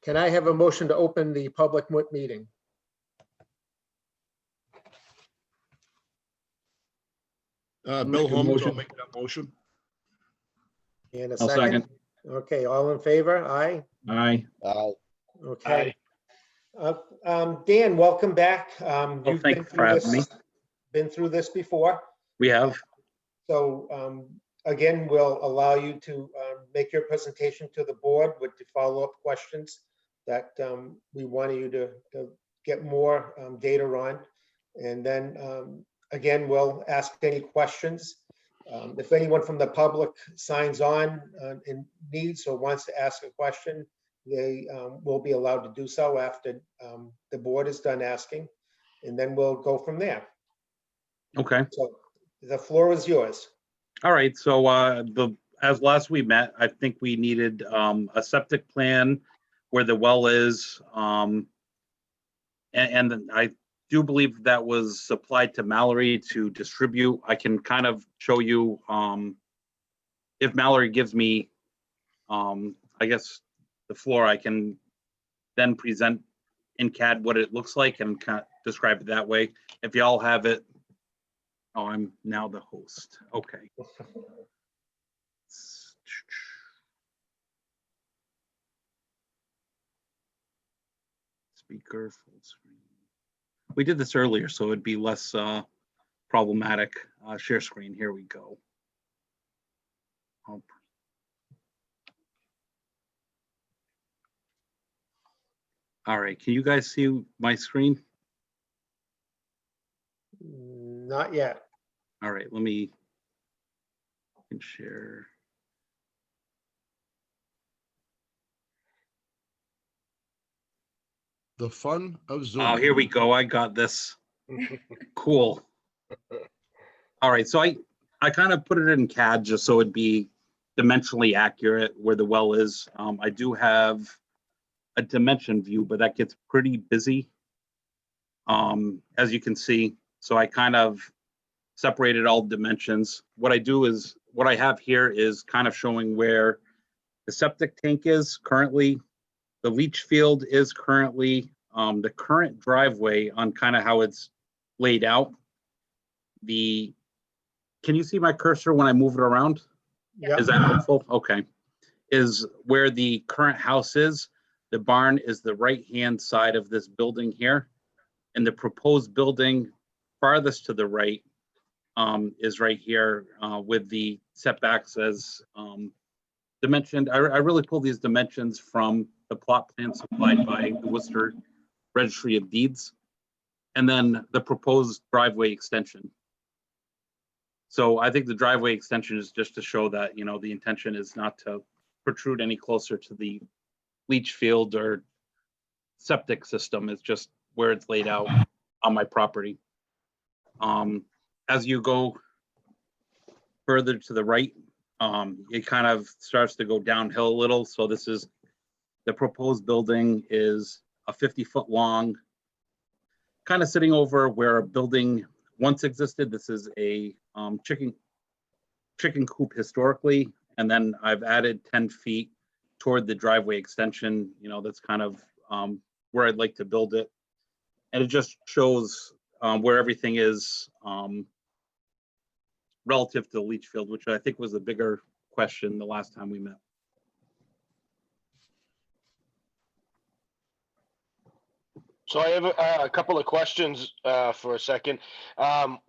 Can I have a motion to open the public meeting? Bill Holmes, I'll make that motion. And a I'll second? Okay, all in favor? Aye. Aye. Okay. Dan, welcome back. You've thank you for having me. been through this before. We have. So again, we'll allow you to make your presentation to the board with the follow-up questions that we wanted you to get more data on. And then again, we'll ask any questions. If anyone from the public signs on and needs or wants to ask a question, they will be allowed to do so after the board is done asking, and then we'll go from there. Okay. So the floor is yours. All right. So as last we met, I think we needed a septic plan where the well is, and I do believe that was supplied to Mallory to distribute. I can kind of show you if Mallory gives me, I guess, the floor, I can then present in CAD what it looks like and kind of describe it that way. If y'all have it, oh, I'm now the host. Okay. Speaker, full screen. We did this earlier, so it'd be less problematic. Share screen, here we go. All right, can you guys see my screen? Not yet. All right, let me share. The fun of Zoom. Oh, here we go. I got this. Cool. All right, so I kind of put it in CAD just so it'd be dimensionally accurate where the well is. I do have a dimension view, but that gets pretty busy, as you can see. So I kind of separated all dimensions. What I do is, what I have here is kind of showing where the septic tank is currently, the leach field is currently, the current driveway on kind of how it's laid out. Can you see my cursor when I move it around? Yeah. Is that helpful? Okay. Is where the current house is. The barn is the right-hand side of this building here. And the proposed building farthest to the right is right here with the setbacks as dimensioned. I really pulled these dimensions from the plot plan supplied by the Worcester Registry of Deeds, and then the proposed driveway extension. So I think the driveway extension is just to show that, you know, the intention is not to protrude any closer to the leach field or septic system. It's just where it's laid out on my property. As you go further to the right, it kind of starts to go downhill a little. So this is, the proposed building is a 50-foot long, kind of sitting over where a building once existed. This is a chicken coop historically, and then I've added 10 feet toward the driveway extension. You know, that's kind of where I'd like to build it. And it just shows where everything is relative to the leach field, which I think was a bigger question the last time we met. So I have a couple of questions for a second.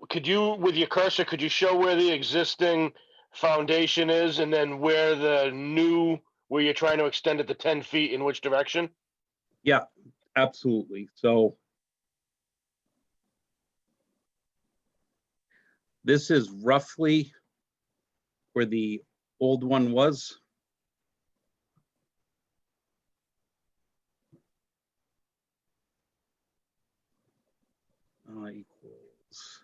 Could you, with your cursor, could you show where the existing foundation is and then where the new, where you're trying to extend it to 10 feet, in which direction? Yeah, absolutely. So this is roughly where the old one was. Equals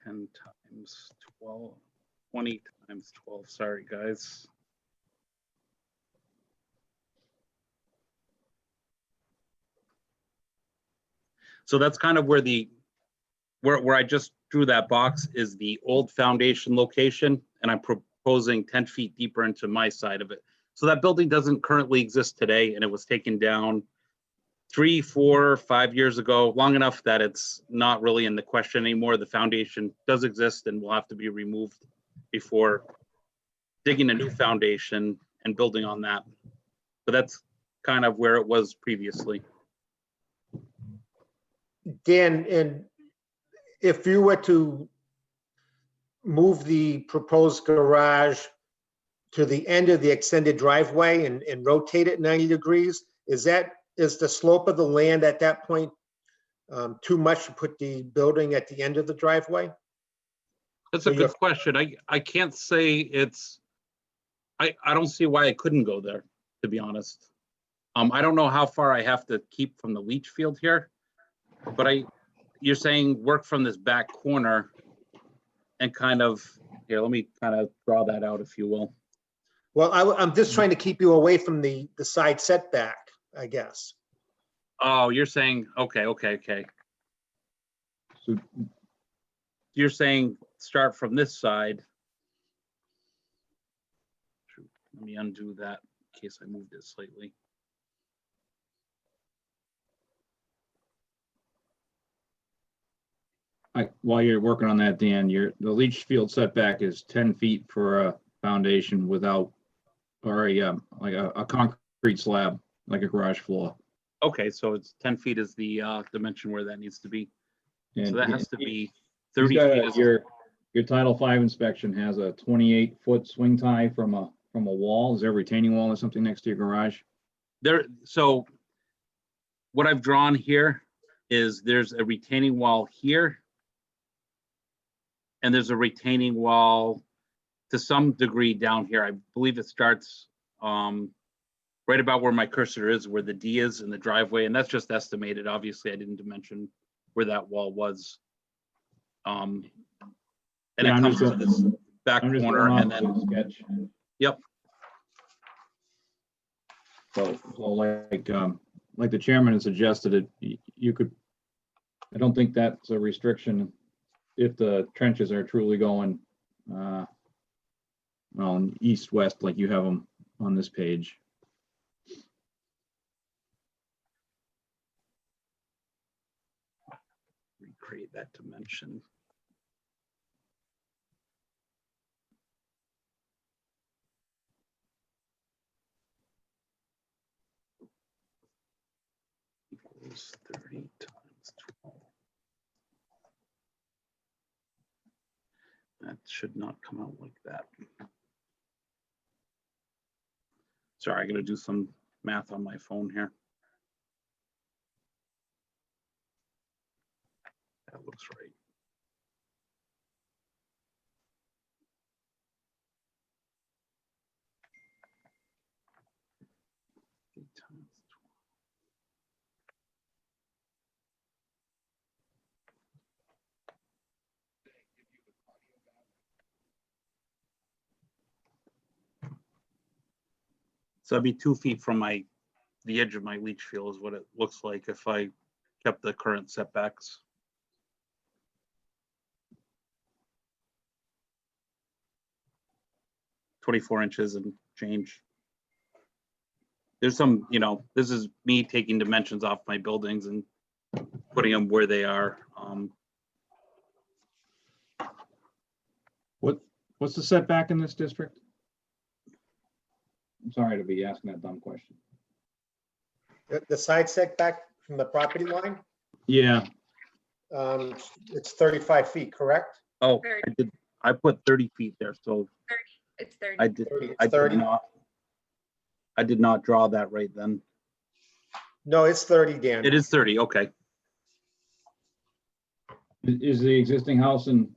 10 times 12, 20 times 12. Sorry, guys. So that's kind of where where I just drew that box is the old foundation location, and I'm proposing 10 feet deeper into my side of it. So that building doesn't currently exist today, and it was taken down 3, 4, 5 years ago, long enough that it's not really in the question anymore. The foundation does exist and will have to be removed before digging a new foundation and building on that. But that's kind of where it was previously. Dan, and if you were to move the proposed garage to the end of the extended driveway and rotate it 90 degrees, is the slope of the land at that point too much to put the building at the end of the driveway? That's So a good question. I can't say it's, I don't see why I couldn't go there, to be honest. I don't know how far I have to keep from the leach field here, but you're saying work from this back corner and kind of, here, let me kind of draw that out, if you will. Well, I'm just trying to keep you away from the side setback, I guess. Oh, you're saying, okay. So You're saying start from this side. Let me undo that in case I moved it slightly. while you're working on that, Dan, the leach field setback is 10 feet for a foundation without, or like a concrete slab, like a garage floor. Okay, so it's 10 feet is the dimension where that needs to be. So And that has to be he's 30 got feet. is- your Title V inspection has a 28-foot swing tie from a wall. Is there a retaining wall or something next to your garage? So what I've drawn here is there's a retaining wall here. And there's a retaining wall to some degree down here. I believe it starts right about where my cursor is, where the D is in the driveway. And that's just estimated. Obviously, I didn't dimension where that wall was. And Yeah, it I'm comes just to this back I'm just corner going and off then, the sketch. yep. So like the chairman had suggested, you could, I don't think that's a restriction if the trenches are truly going, well, east-west, like you have them on this page. Recreate that dimension. Equals 30 times 12. That should not come out like that. Sorry, I gotta do some math on my phone here. That looks right. So that'd be 2 feet from the edge of my leach field is what it looks like if I kept the current setbacks. "24 inches and change." There's some, this is me taking dimensions off my buildings and putting them where they are. What's the setback in this district? I'm sorry to be asking that dumb question. The side setback from the property line, Yeah, it's 35 feet, correct? Oh, 30. I put 30 feet there, so 30. It's 30. I did 30, it's I did 30? not draw that right then. No, it's 30, Dan. It is 30, okay. is the existing house in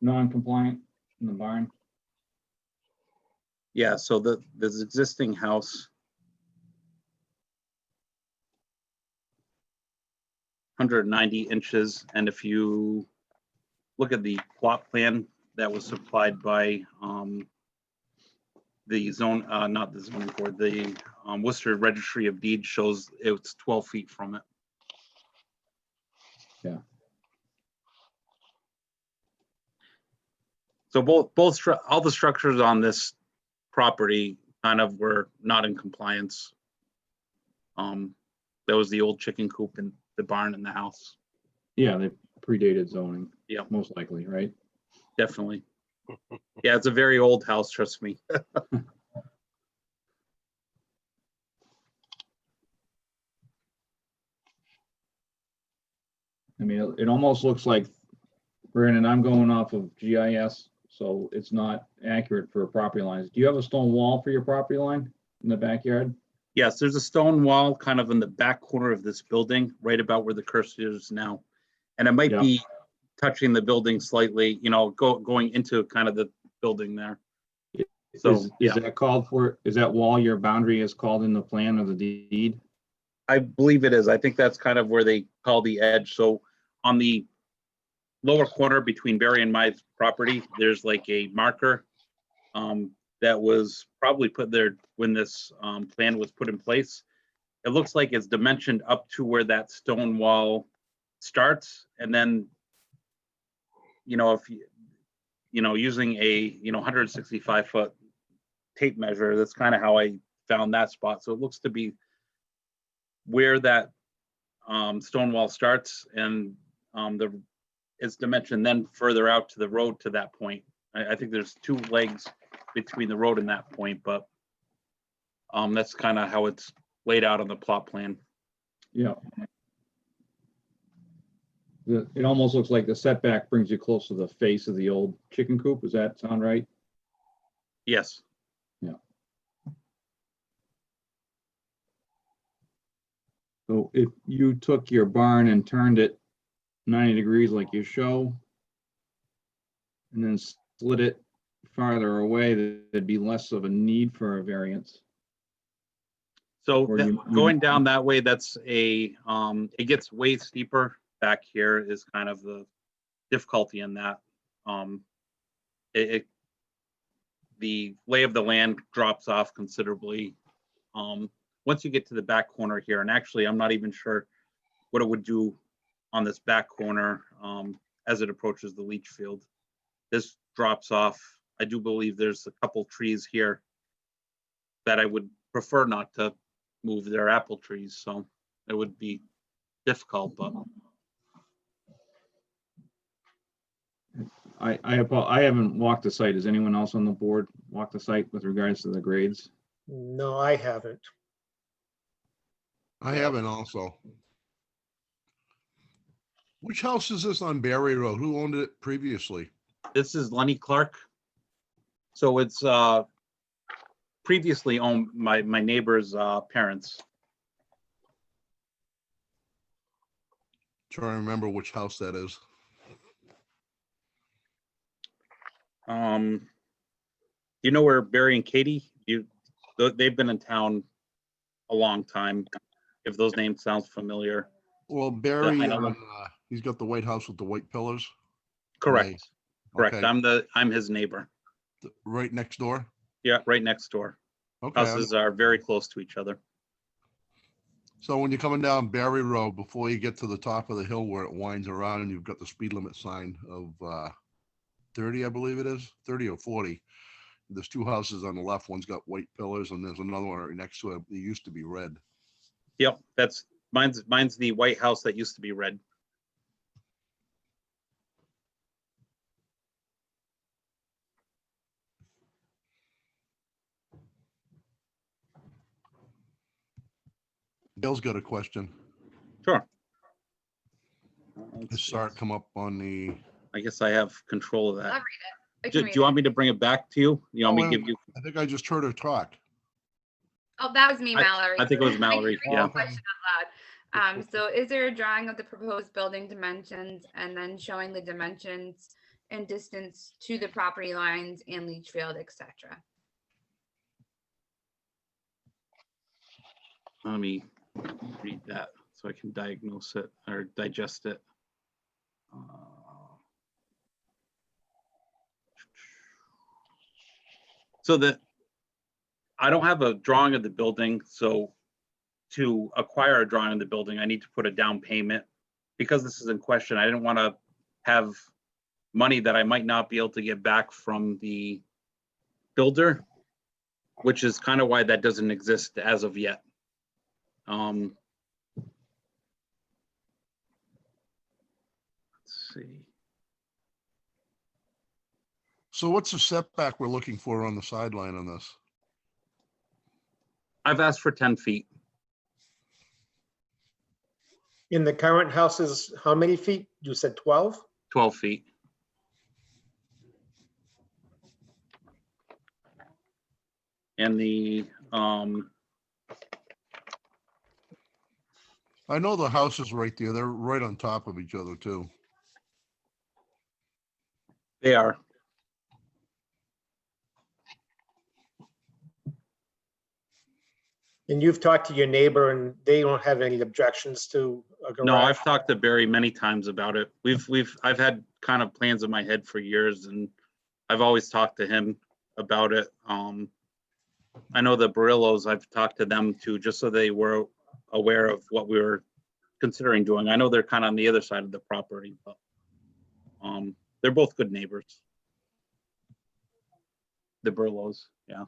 non-compliant in the barn? Yeah, so this existing house, 190 inches, and if you look at the plot plan that was supplied by the zone, not the zoning board, the Worcester Registry of Deeds shows it's 12 feet from it. Yeah. So all the structures on this property kind of were not in compliance. That was the old chicken coop and the barn in the house. Yeah, they predated zoning. Yeah. Most likely, right? Definitely. Yeah, it's a very old house, trust me. I mean, it almost looks like, Brandon, I'm going off of GIS, so it's not accurate for property lines. Do you have a stone wall for your property line in the backyard? Yes, there's a stone wall kind of in the back corner of this building, right about where the cursor is now. And it might Yeah. be touching the building slightly, you know, going into kind of the building there. So, Is yeah, that called for, is that wall your boundary is called in the plan or the deed? I believe it is. I think that's kind of where they call the edge. So on the lower corner between Barry and my property, there's like a marker that was probably put there when this plan was put in place. It looks like it's dimensioned up to where that stone wall starts. And then, you know, if you know, using a, 165-foot tape measure, that's kind of how I found that spot. So it looks to be where that stone wall starts, and it's dimensioned then further out to the road to that point. I think there's 2 legs between the road and that point, but that's kind of how it's laid out on the plot plan. Yeah. It almost looks like the setback brings you close to the face of the old chicken coop. Does that sound right? Yes. So if you took your barn and turned it 90 degrees like you show, and then split it farther away, there'd be less of a need for a variance. So Or that- you- going down that way, that's it gets way steeper. Back here is kind of the difficulty in that. The lay of the land drops off considerably. Once you get to the back corner here, and actually, I'm not even sure what it would do on this back corner as it approaches the leach field. This drops off. I do believe there's a couple trees here that I would prefer not to move. Their apple trees, so it would be difficult, but I haven't walked the site. Has anyone else on the board walked the site with regards to the grades? No, I haven't. I haven't also. Which house is this on Barry Road? Who owned it previously? this is Lenny Clark. So it's previously owned my neighbor's parents. Trying to remember which house that is. You know where Barry and Katie? They've been in town a long time. If those names sound familiar. Well, Barry, I know. he's got the white house with the white pillars. Correct. Right. Correct. Okay. I'm his neighbor. Right next door. Yeah, right next door. Okay. Houses are very close to each other. So when you're coming down Barry Road, before you get to the top of the hill where it winds around and you've got the speed limit sign of 30, I believe it is, 30 or 40. There's 2 houses on the left. One's got white pillars and there's another one right next to it. They used to be red. Yep, that's mine's the white house that used to be red. Bill's got a question. Sure. His start come up on the. I guess I have control of I'll that. read it. I Do can read you want it. me to bring it back to you? You want me to give you? I think I just heard her talk. Oh, that was me, Mallory. I think it was can Mallory, read the yeah. question out loud. So is there a drawing of the proposed building dimensions and then showing the dimensions and distance to the property lines and leach field, et cetera? Let me read that so I can diagnose it or digest it. So that I don't have a drawing of the building, so to acquire a drawing of the building, I need to put a down payment. Because this is in question, I didn't want to have money that I might not be able to get back from the builder. which is kind of why that doesn't exist as of yet. Let's see. So what's the setback we're looking for on the sideline on this? I've asked for 10 feet. In the current house is how many feet? You said 12? 12 feet. And the, I know the houses right there. They're right on top of each other too. they are, And you've talked to your neighbor and they don't have any objections to a garage? no, I've talked to Barry many times about it. I've had kind of plans in my head for years, and I've always talked to him about it. I know the Barillos, I've talked to them too, just so they were aware of what we were considering doing. I know they're kind of on the other side of the property, but they're both good neighbors. The Barillos, yeah.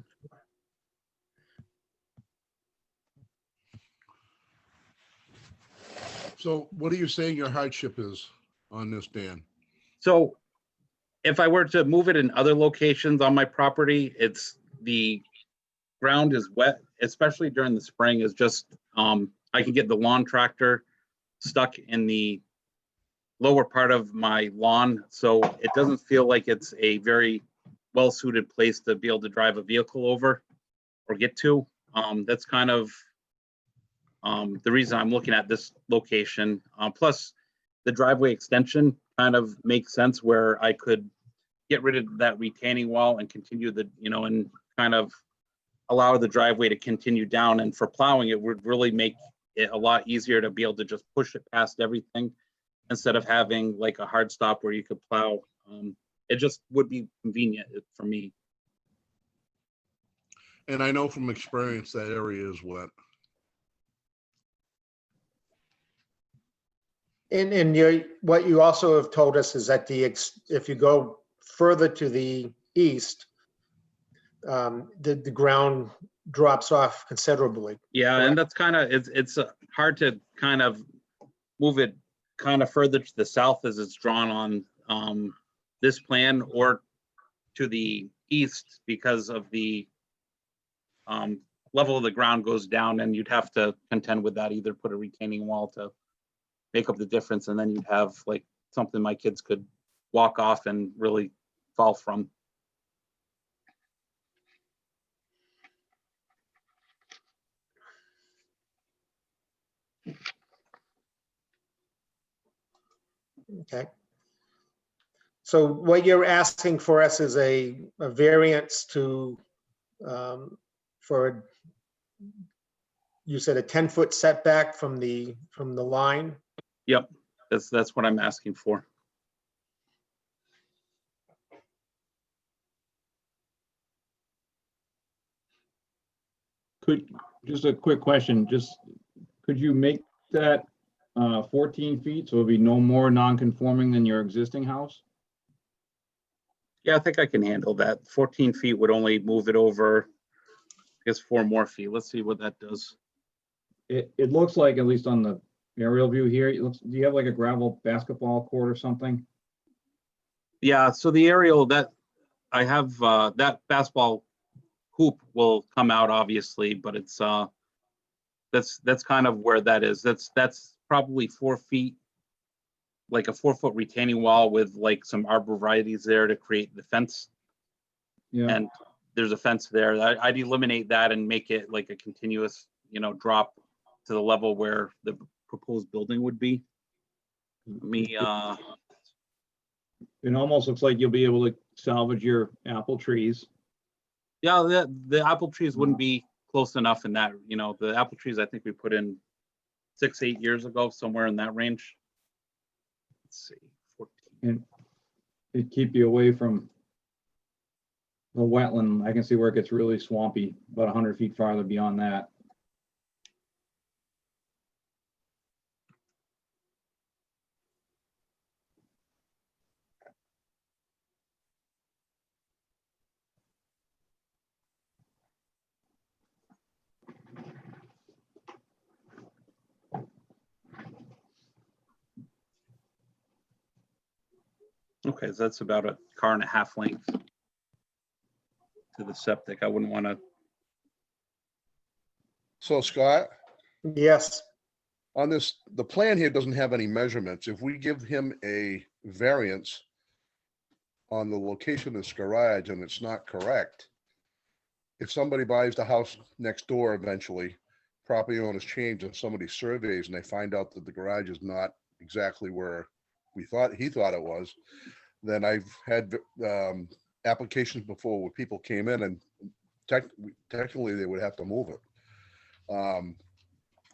So what are you saying your hardship is on this, Dan? So if I were to move it in other locations on my property, it's the ground is wet, especially during the spring, is just, I can get the lawn tractor stuck in the lower part of my lawn. So it doesn't feel like it's a very well-suited place to be able to drive a vehicle over or get to. That's kind of the reason I'm looking at this location. Plus, the driveway extension kind of makes sense where I could get rid of that retaining wall and continue the, and kind of allow the driveway to continue down. And for plowing, it would really make it a lot easier to be able to just push it past everything instead of having like a hard stop where you could plow. It just would be convenient for me. And I know from experience that area is wet. And what you also have told us is that if you go further to the east, the ground drops off considerably. Yeah, Correct. and that's kind of, it's hard to kind of move it kind of further to the south as it's drawn on this plan, or to the east because of the level of the ground goes down, and you'd have to contend with that, either put a retaining wall to make up the difference, and then you'd have like something my kids could walk off and really fall from. Okay. So what you're asking for us is a variance to, for, you said a 10-foot setback from the line? Yep, that's what I'm asking for. Just a quick question, could you make that 14 feet, so it'd be no more non-conforming than your existing house? Yeah, I think I can handle that. 14 feet would only move it over, I guess, 4 more feet. Let's see what that does. It looks like, at least on the aerial view here, do you have like a gravel basketball court or something? Yeah, so the aerial that I have, that basketball hoop will come out obviously, but it's that's kind of where that is. That's probably 4 feet, like a 4-foot retaining wall with like some arborvitaes there to create the fence. Yeah. And there's a fence there. I'd eliminate that and make it like a continuous, drop to the level where the proposed building would be. It almost looks like you'll be able to salvage your apple trees. Yeah, the apple trees wouldn't be close enough in that, the apple trees I think we put in 6-8 years ago, somewhere in that range. Let's see, 14. And it'd keep you away from the wetland. I can see where it gets really swampy, about 100 feet farther beyond that. Okay, so that's about a car and a half length to the septic. I wouldn't want to, So Scott, Yes, on this, the plan here doesn't have any measurements. If we give him a variance on the location of this garage and it's not correct, if somebody buys the house next door eventually, property owners change and somebody surveys and they find out that the garage is not exactly where he thought it was, then I've had applications before where people came in and technically they would have to move it.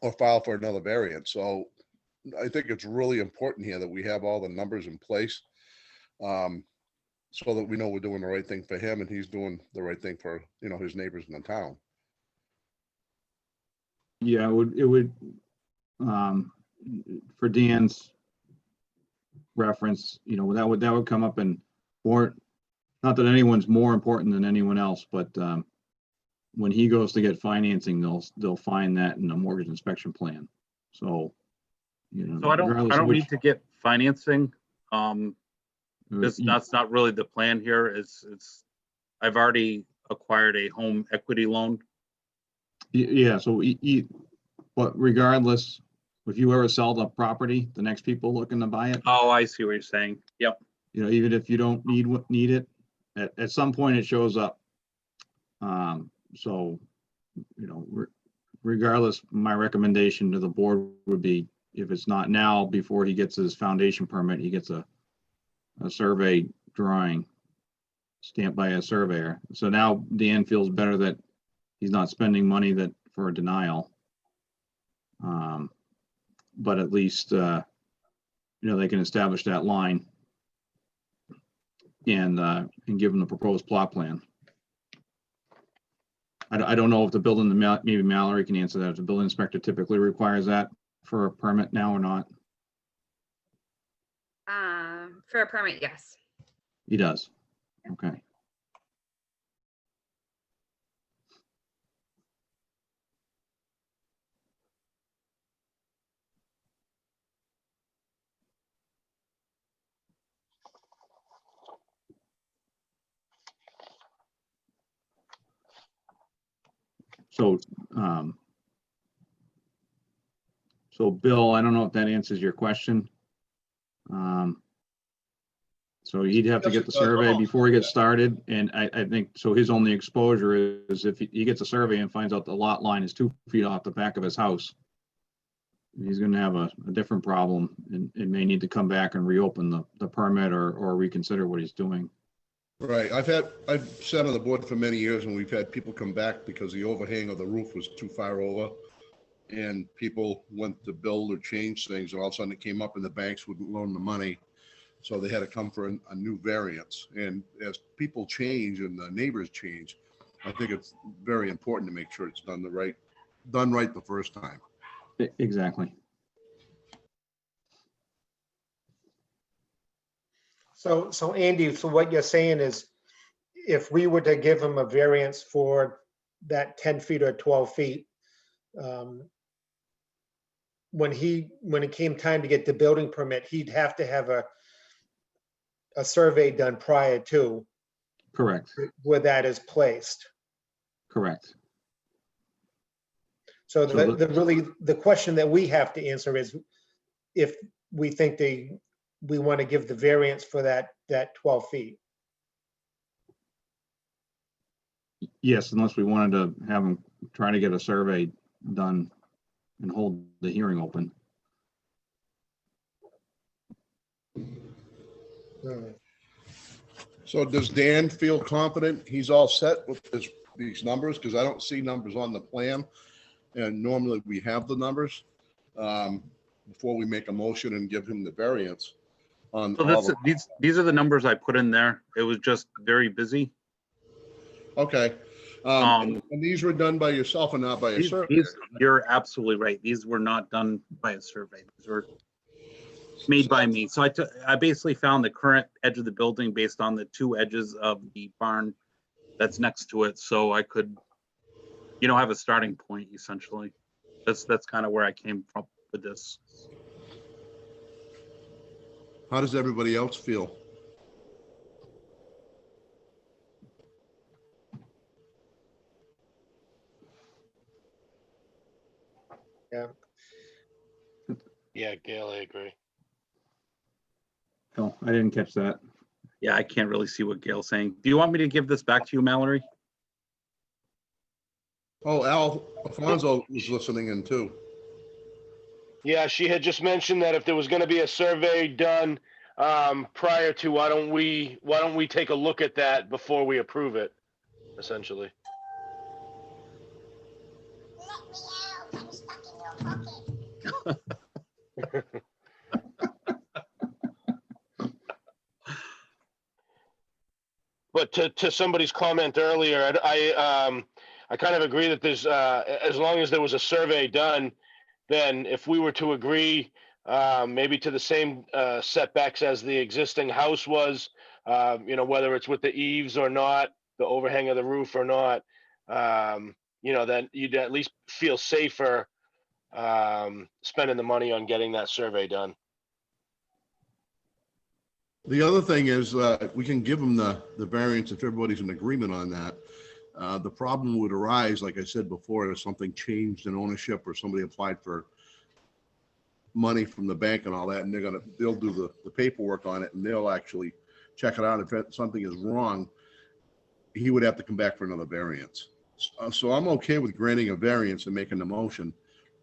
Or file for another variance. So I think it's really important here that we have all the numbers in place. So that we know we're doing the right thing for him and he's doing the right thing for, his neighbors in the town. Yeah, it would, for Dan's reference, that would come up in, or not that anyone's more important than anyone else, but when he goes to get financing, they'll find that in the mortgage inspection plan. So, so I don't need to get financing. That's not really the plan here. I've already acquired a home equity loan. Yeah, so but regardless, if you ever sell the property, the next people looking to buy it, Oh, I see what you're saying. Yep. even if you don't need it, at some point it shows up. So, regardless, my recommendation to the board would be, if it's not now, before he gets his foundation permit, he gets a survey drawing stamped by a surveyor. So now Dan feels better that he's not spending money for a denial. But at least, they can establish that line and give him the proposed plot plan. I don't know if the building, maybe Mallory can answer that. If the building inspector typically requires that for a permit now or not? For a permit, yes. He does. Okay. So Bill, I don't know if that answers your question. So he'd have to Yes, get it the does. survey before he gets started, and I think, so his only exposure is if he gets a survey and finds out the lot line is 2 feet off the back of his house. He's gonna have a different problem and may need to come back and reopen the permit or reconsider what he's doing. Right. I've sat on the board for many years and we've had people come back because the overhang of the roof was too far over. And people went to build or change things and all of a sudden it came up and the banks wouldn't loan the money. So they had to come for a new variance. And as people change and the neighbors change, I think it's very important to make sure it's done right the first time. Exactly. so Andy, so what you're saying is, if we were to give him a variance for that 10 feet or 12 feet, when it came time to get the building permit, he'd have to have a survey done prior to Correct. where that is placed. Correct. So So the question that we have to answer is if we think we want to give the variance for that 12 feet. Yes, unless we wanted to have him try to get a survey done and hold the hearing open. So does Dan feel confident he's all set with these numbers? Because I don't see numbers on the plan. And normally we have the numbers before we make a motion and give him the variance. So these are the numbers I put in there. It was just very busy. Okay. And these were done by yourself and not by a surveyor? You're absolutely right. These were not done by a survey. These were made by me. So I basically found the current edge of the building based on the 2 edges of the barn that's next to it. So I could, have a starting point essentially. That's kind of where I came from with this. How does everybody else feel? Yeah, Gail, I agree. Oh, I didn't catch that. Yeah, I can't really see what Gail's saying. Do you want me to give this back to you, Mallory? Oh, Alfonso was listening in too. Yeah, she had just mentioned that if there was going to be a survey done prior to, why don't we take a look at that before we approve it, essentially. But to somebody's comment earlier, I kind of agree that there's as long as there was a survey done, then if we were to agree maybe to the same setbacks as the existing house was, whether it's with the eaves or not, the overhang of the roof or not, then you'd at least feel safer spending the money on getting that survey done. The other thing is we can give them the variance if everybody's in agreement on that. The problem would arise, like I said before, if something changed in ownership or somebody applied for money from the bank and all that, and they'll do the paperwork on it and they'll actually check it out. If something is wrong, he would have to come back for another variance. So I'm okay with granting a variance and making the motion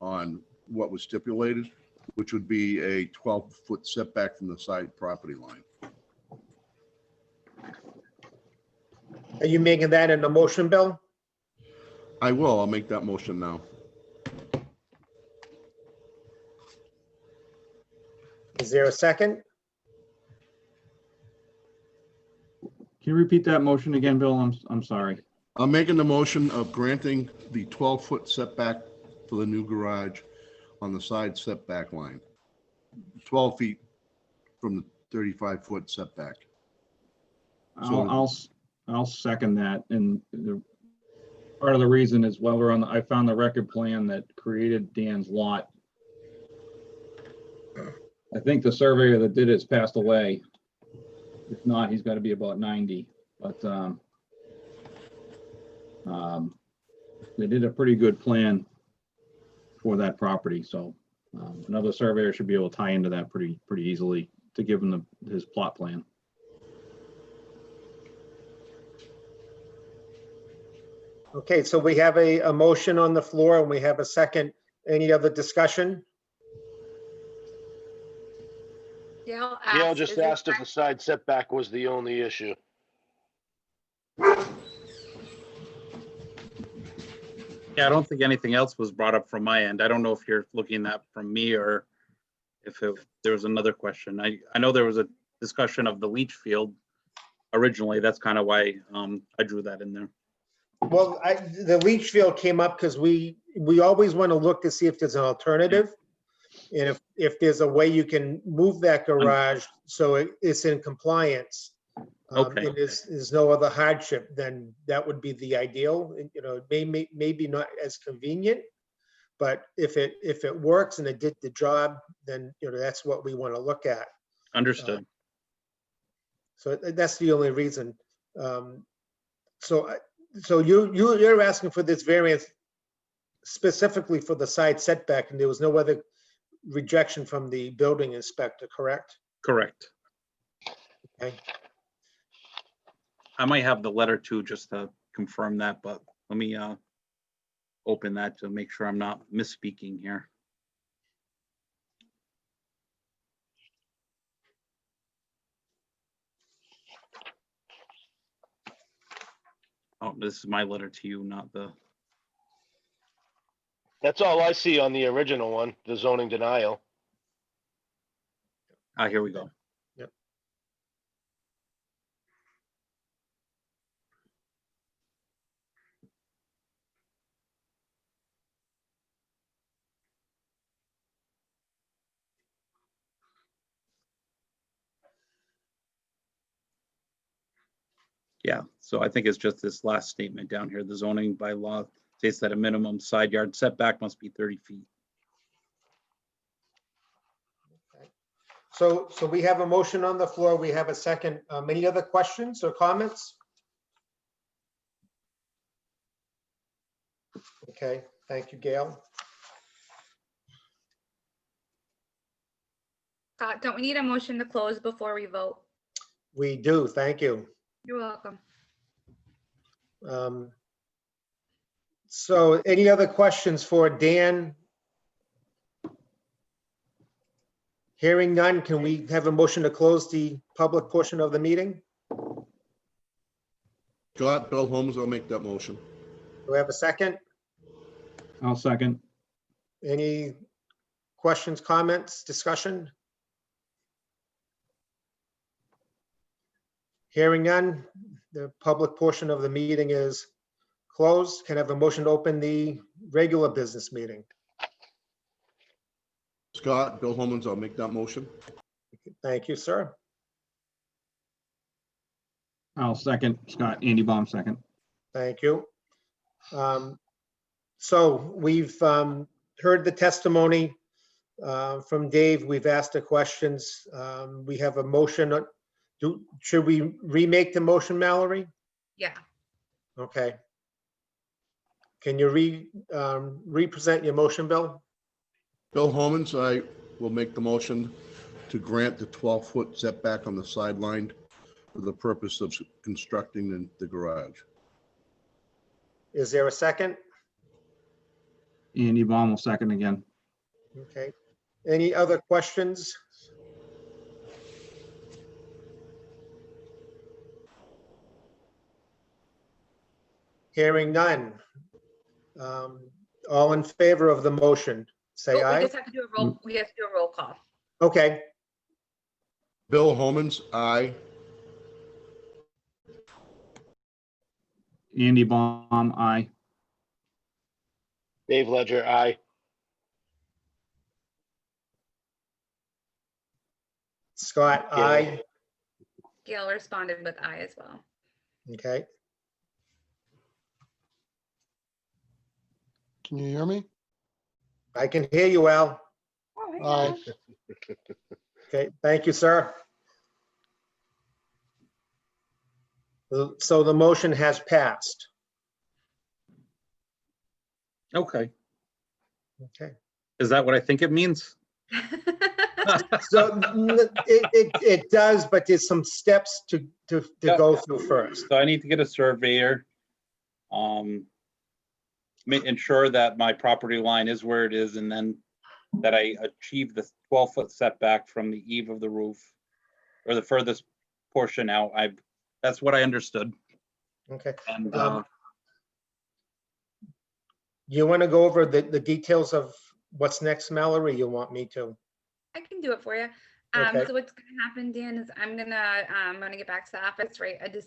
on what was stipulated, which would be a 12-foot setback from the side property line. Are you making that in the motion, Bill? I'll make that motion now. Is there a second? Can you repeat that motion again, Bill? I'm sorry. I'm making the motion of granting the 12-foot setback for the new garage on the side setback line, 12 feet from the 35-foot setback. I'll second that. And part of the reason is while I found the record plan that created Dan's lot. I think the surveyor that did it's passed away. If not, he's got to be about 90. But they did a pretty good plan for that property. So another surveyor should be able to tie into that pretty easily to give him his plot plan. Okay, so we have a motion on the floor and we have a second. Any other discussion? Gail Gail asked, just is it asked if the side setback was the only issue. Yeah, I don't think anything else was brought up from my end. I don't know if you're looking at from me or if there was another question. I know there was a discussion of the leach field originally. That's kind of why I drew that in there. Well, the leach field came up because we always want to look to see if there's an alternative. And if there's a way you can move that garage so it's in compliance, Okay. and there's no other hardship, then that would be the ideal. Maybe not as convenient, but if it works and it did the job, then that's what we want to look at. Understood. So that's the only reason. So you're asking for this variance specifically for the side setback, and there was no other rejection from the building inspector, correct? Correct. Okay. I might have the letter too, just to confirm that, but let me open that to make sure I'm not misspeaking here. Oh, this is my letter to you, not the, That's all I see on the original one, the zoning denial. here we go. Yep. Yeah, so I think it's just this last statement down here. The zoning bylaw states that a minimum side yard setback must be 30 feet. So we have a motion on the floor. We have a second. Any other questions or comments? Okay, thank you, Gail. Scott, don't we need a motion to close before we vote? We do, thank you. You're welcome. So any other questions for Dan? Hearing none, can we have a motion to close the public portion of the meeting? Scott, Bill Holmes, I'll make that motion. Do we have a second? I'll second. Any questions, comments, discussion? Hearing none, the public portion of the meeting is closed. Can I have a motion to open the regular business meeting? Scott, Bill Holmes, I'll make that motion. Thank you, sir. I'll second. Scott, Andy Baum, second. Thank you. So we've heard the testimony from Dave. We've asked the questions. We have a motion. Should we remake the motion, Mallory? Yeah. Okay. Can you represent your motion, Bill? Bill Holmes, I will make the motion to grant the 12-foot setback on the sideline for the purpose of constructing the garage. Is there a second? Andy Baum will second again. Okay. Any other questions? Hearing none. All in favor of the motion, say Oh, we aye. just have to do a roll. We have to do a roll call. Okay. Bill Holmes, aye. Andy Baum, aye. Dave Ledger, aye. Scott, aye. Gail responded with aye as well. Okay. Can you hear me? I can hear you, Al. Oh, hey, Aye. Gail. Okay, thank you, sir. So the motion has passed. Okay. Okay. Is that what I think it means? So it does, but there's some steps to go through first. So I need to get a surveyor. Ensure that my property line is where it is, and then that I achieve the 12-foot setback from the eave of the roof or the furthest portion out. That's what I understood. Okay. And You want to go over the details of what's next, Mallory? You want me to? I can do it for you. Okay. So what's gonna happen, Dan, is I'm gonna get back to the office, write a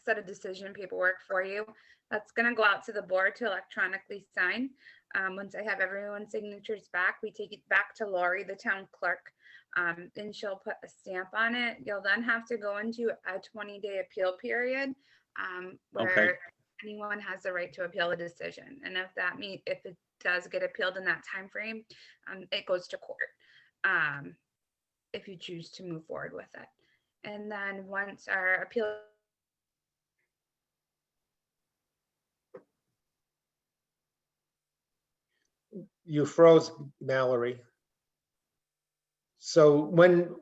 set of decision paperwork for you. That's gonna go out to the board to electronically sign. Once I have everyone's signatures back, we take it back to Lori, the town clerk, and she'll put a stamp on it. You'll then have to go into a 20-day appeal period, where anyone has the right to appeal a decision. And if it does get appealed in that time frame, it goes to court. If you choose to move forward with it. And then once our appeal. You froze, Mallory. So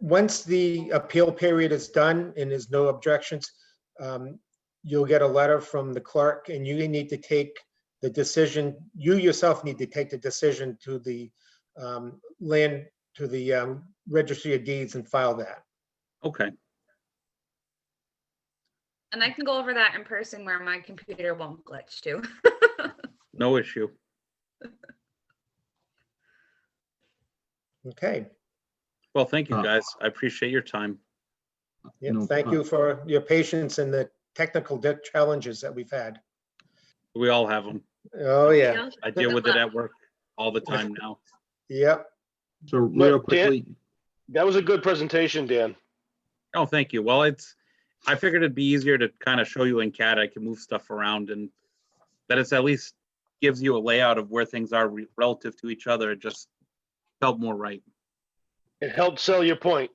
once the appeal period is done and there's no objections, you'll get a letter from the clerk, and you need to take the decision. You yourself need to take the decision to the registry of deeds and file that. okay. And I can go over that in person where my computer won't glitch too. No issue. Okay. Well, thank you, guys. I appreciate your time. Yeah, No thank you for your patience and the technical challenges that we've had. We all have them. Oh, yeah. I deal with it at work all the time now. Yep. So real Dan- quickly, That was a good presentation, Dan. Oh, thank you. Well, I figured it'd be easier to kind of show you in CAD. I can move stuff around, and that it's at least gives you a layout of where things are relative to each other. It just felt more right. It helped sell your point.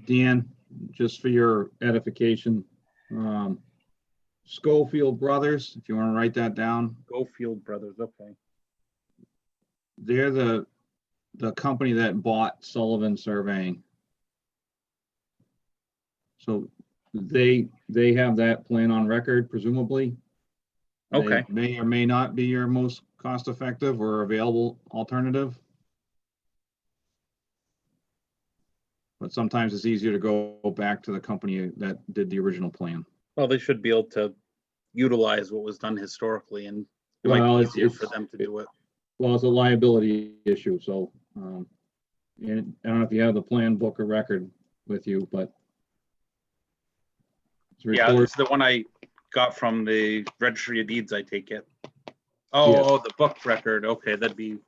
Dan, just for your edification, Schofield Brothers, if you want to write that down, Schofield Brothers, okay. they're the the company that bought Sullivan Surveying. So they have that plan on record, presumably. They Okay. may or may not be your most cost-effective or available alternative. But sometimes it's easier to go back to the company that did the original plan. Well, they should be able to utilize what was done historically, and it might Well, be it's- easier for them to do it. Well, it's a liability issue, so, and I don't know if you have the plan book or record with you, but it's Yeah, recorded. it's the one I got from the registry of deeds, I take it. Yes. Oh, the book record. Okay, that'd be,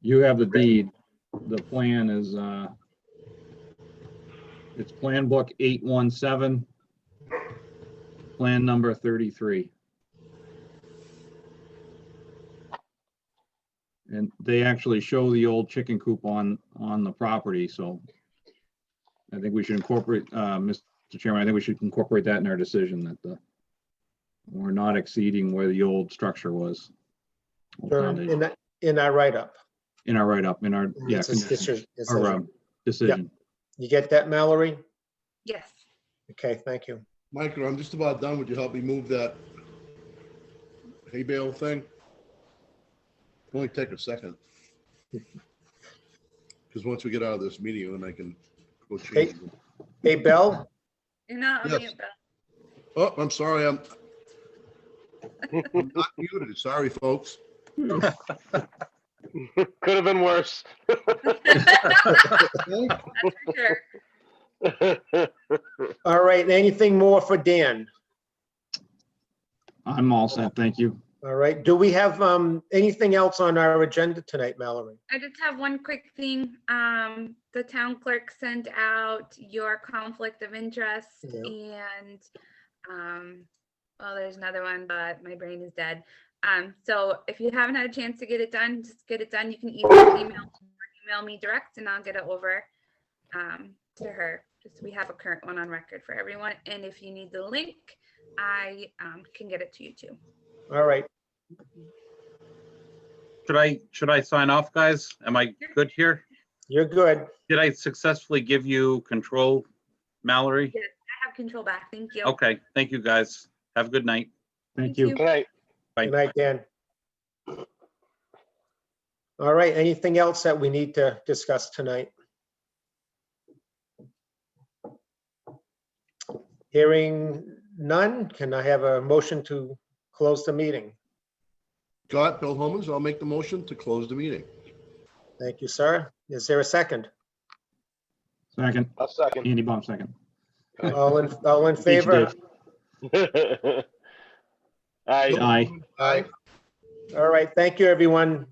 You have the deed. The plan is, it's Plan Book 817, Plan number 33. And they actually show the old chicken coop on the property, so I think we should incorporate, Mr. Chairman, I think we should incorporate that in our decision that we're not exceeding where the old structure was. In our write-up. In our write-up, in our, yeah, It's a condition, decision. our decision. You get that, Mallory? Yes. Okay, thank you. Michael, I'm just about done. Would you help me move that hay bale thing? Only take a second. Because once we get out of this meeting, then I can go Hey. change. it. Hey, Bell? You're not on Yes. mute, Bill. Oh, I'm sorry. I'm not muted. Sorry, folks. Could have been worse. That's for sure. All right, anything more for Dan? I'm all set, thank you. All right, do we have anything else on our agenda tonight, Mallory? I just have one quick thing. The town clerk sent out your conflict of interest and, well, there's another one, but my brain is dead. So if you haven't had a chance to get it done, just get it done. You can either email me direct and I'll get it over to her. Just we have a current one on record for everyone. And if you need the link, I can get it to you too. All right, should I sign off, guys? Am I good here? you're good. Did I successfully give you control, Mallory? Yes, I have control back. Thank you. Okay, thank you, guys. Have a good night. Thank you. Good night. Bye. Good night, Dan. All right, anything else that we need to discuss tonight? Hearing none, can I have a motion to close the meeting? Scott, Bill Holman's, I'll make the motion to close the meeting. Thank you, sir. Is there a second? Second, A second. Andy Baum, second. All in favor? Aye. Aye. Aye. All right, thank you, everyone.